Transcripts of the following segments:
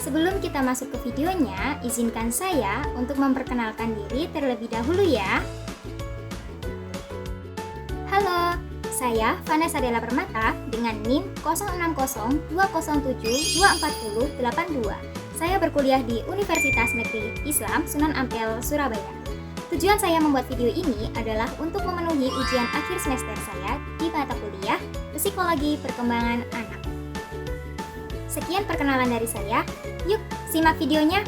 Sebelum kita masuk ke videonya, izinkan saya untuk memperkenalkan diri terlebih dahulu ya. Halo, saya Vanessa Della Permata dengan NIM 060207240282. Saya berkuliah di Universitas Negeri Islam Sunan Ampel, Surabaya. Tujuan saya membuat video ini adalah untuk memenuhi ujian akhir semester saya di mata kuliah Psikologi Perkembangan Anak. Sekian perkenalan dari saya, yuk simak videonya.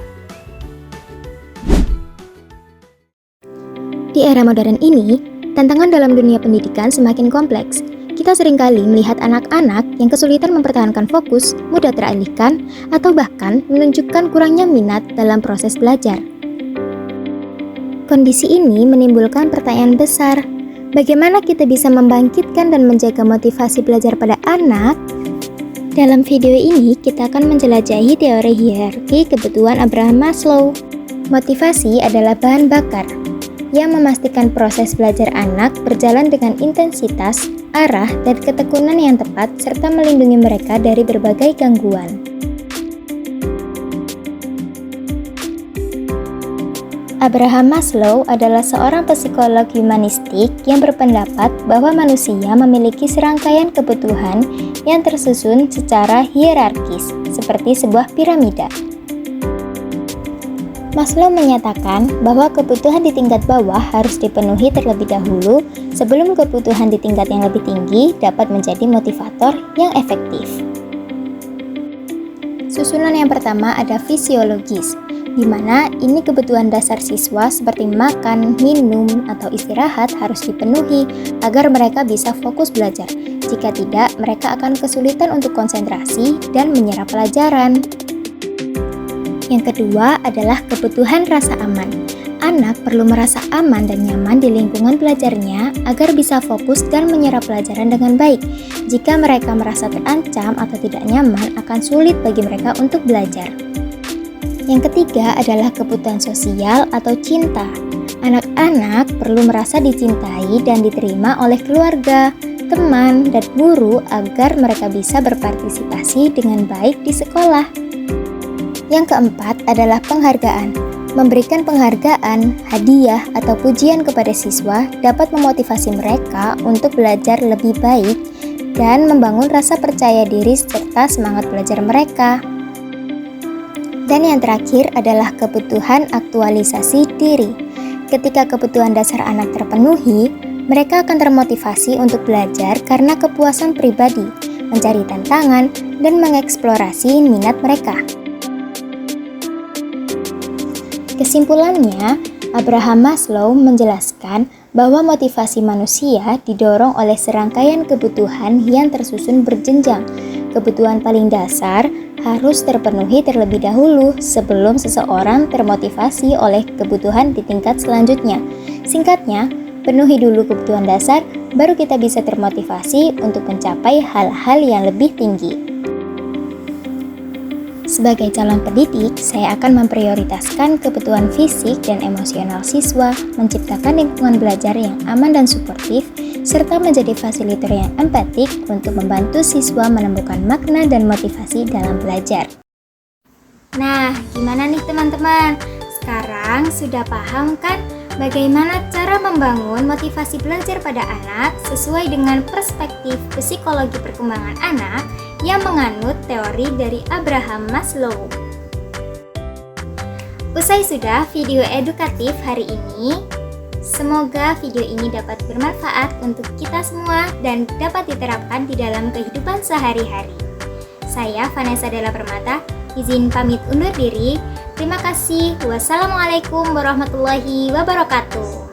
Di era modern ini, tantangan dalam dunia pendidikan semakin kompleks. Kita seringkali melihat anak-anak yang kesulitan mempertahankan fokus, mudah teralihkan, atau bahkan menunjukkan kurangnya minat dalam proses belajar. Kondisi ini menimbulkan pertanyaan besar, bagaimana kita bisa membangkitkan dan menjaga motivasi belajar pada anak? Dalam video ini, kita akan menjelajahi teori hierarki kebutuhan Abraham Maslow. Motivasi adalah bahan bakar yang memastikan proses belajar anak berjalan dengan intensitas, arah, dan ketekunan yang tepat, serta melindungi mereka dari berbagai gangguan. Abraham Maslow adalah seorang psikolog humanistik yang berpendapat bahwa manusia memiliki serangkaian kebutuhan yang tersusun secara hierarkis, seperti sebuah piramida. Maslow menyatakan bahwa kebutuhan di tingkat bawah harus dipenuhi terlebih dahulu sebelum kebutuhan di tingkat yang lebih tinggi dapat menjadi motivator yang efektif. Susunan yang pertama ada fisiologis, di mana ini kebutuhan dasar siswa seperti makan, minum, atau istirahat harus dipenuhi agar mereka bisa fokus belajar. Jika tidak, mereka akan kesulitan untuk konsentrasi dan menyerap pelajaran. Yang kedua adalah kebutuhan rasa aman. Anak perlu merasa aman dan nyaman di lingkungan belajarnya agar bisa fokus dan menyerap pelajaran dengan baik. Jika mereka merasa terancam atau tidak nyaman, akan sulit bagi mereka untuk belajar. Yang ketiga adalah kebutuhan sosial atau cinta. Anak-anak perlu merasa dicintai dan diterima oleh keluarga, teman, dan guru agar mereka bisa berpartisipasi dengan baik di sekolah. Yang keempat adalah penghargaan. Memberikan penghargaan, hadiah, atau pujian kepada siswa dapat memotivasi mereka untuk belajar lebih baik dan membangun rasa percaya diri serta semangat belajar mereka. Dan yang terakhir adalah kebutuhan aktualisasi diri. Ketika kebutuhan dasar anak terpenuhi, mereka akan termotivasi untuk belajar karena kepuasan pribadi, mencari tantangan, dan mengeksplorasi minat mereka. Kesimpulannya, Abraham Maslow menjelaskan bahwa motivasi manusia didorong oleh serangkaian kebutuhan yang tersusun berjenjang. Kebutuhan paling dasar harus terpenuhi terlebih dahulu sebelum seseorang termotivasi oleh kebutuhan di tingkat selanjutnya. Singkatnya, penuhi dulu kebutuhan dasar, baru kita bisa termotivasi untuk mencapai hal-hal yang lebih tinggi. Sebagai calon pendidik, saya akan memprioritaskan kebutuhan fisik dan emosional siswa, menciptakan lingkungan belajar yang aman dan suportif, serta menjadi fasilitator yang empatik untuk membantu siswa menemukan makna dan motivasi dalam belajar. Nah, gimana nih teman-teman? Sekarang sudah paham kan bagaimana cara membangun motivasi belajar pada anak sesuai dengan perspektif psikologi perkembangan anak yang menganut teori dari Abraham Maslow. Usai sudah video edukatif hari ini, semoga video ini dapat bermanfaat untuk kita semua dan dapat diterapkan di dalam kehidupan sehari-hari. Saya Vanessa Della Permata, izin pamit undur diri. Terima kasih. Wassalamualaikum warahmatullahi wabarakatuh.